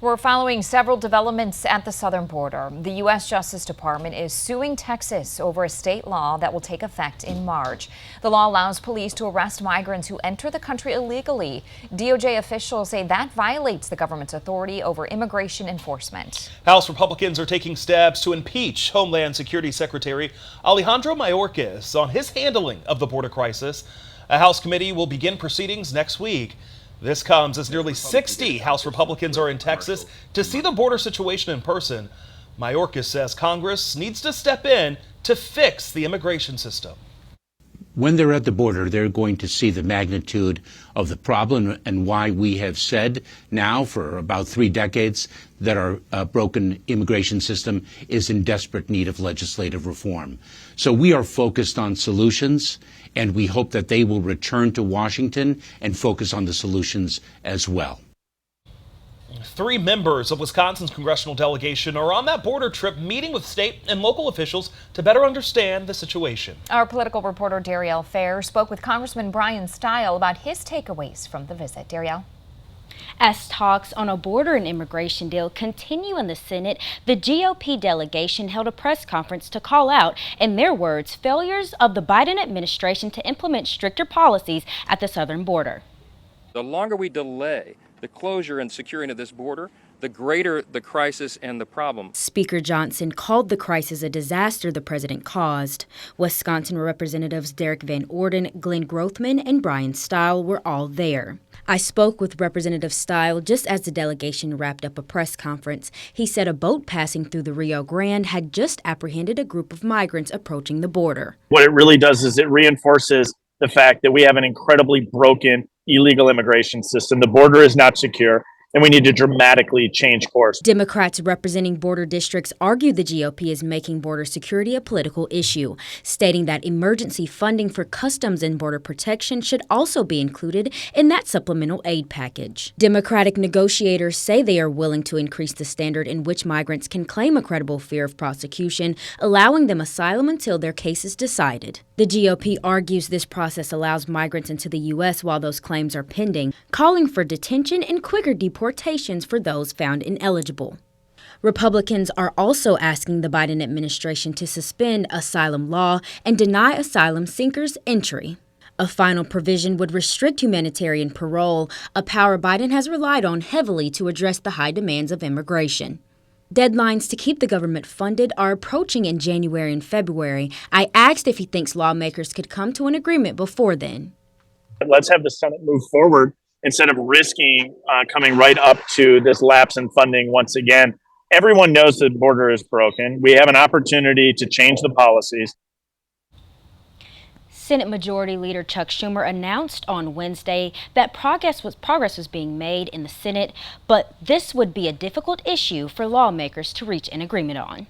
We're following several developments at the southern border. The U.S. Justice Department is suing Texas over a state law that will take effect in March. The law allows police to arrest migrants who enter the country illegally. DOJ officials say that violates the government's authority over immigration enforcement. House Republicans are taking steps to impeach Homeland Security Secretary Alejandro Mayorkas on his handling of the border crisis. A House committee will begin proceedings next week. This comes as nearly 60 House Republicans are in Texas to see the border situation in person. Mayorkas says Congress needs to step in to fix the immigration system. When they're at the border, they're going to see the magnitude of the problem and why we have said now for about 3 decades that our broken immigration system is in desperate need of legislative reform. So we are focused on solutions, and we hope that they will return to Washington and focus on the solutions as well. 3 members of Wisconsin's congressional delegation are on that border trip meeting with state and local officials to better understand the situation. Our political reporter Darielle Fair spoke with Congressman Brian Stile about his takeaways from the visit. Darielle? As talks on a border and immigration deal continue in the Senate, the GOP delegation held a press conference to call out, in their words, failures of the Biden administration to implement stricter policies at the southern border. The longer we delay the closure and securing of this border, the greater the crisis and the problem. Speaker Johnson called the crisis a disaster the president caused. Wisconsin Representatives Derek Van Orden, Glenn Grothman, and Brian Stile were all there. I spoke with Representative Stile just as the delegation wrapped up a press conference. He said a boat passing through the Rio Grande had just apprehended a group of migrants approaching the border. What it really does is it reinforces the fact that we have an incredibly broken illegal immigration system. The border is not secure, and we need to dramatically change course. Democrats representing border districts argue the GOP is making border security a political issue, stating that emergency funding for customs and border protection should also be included in that supplemental aid package. Democratic negotiators say they are willing to increase the standard in which migrants can claim a credible fear of prosecution, allowing them asylum until their case is decided. The GOP argues this process allows migrants into the U.S. while those claims are pending, calling for detention and quicker deportations for those found ineligible. Republicans are also asking the Biden administration to suspend asylum law and deny asylum seekers entry. A final provision would restrict humanitarian parole, a power Biden has relied on heavily to address the high demands of immigration. Deadlines to keep the government funded are approaching in January and February. I asked if he thinks lawmakers could come to an agreement before then. Let's have the Senate move forward instead of risking coming right up to this lapse in funding once again. Everyone knows the border is broken. We have an opportunity to change the policies. Senate Majority Leader Chuck Schumer announced on Wednesday that progress was being made in the Senate, but this would be a difficult issue for lawmakers to reach an agreement on.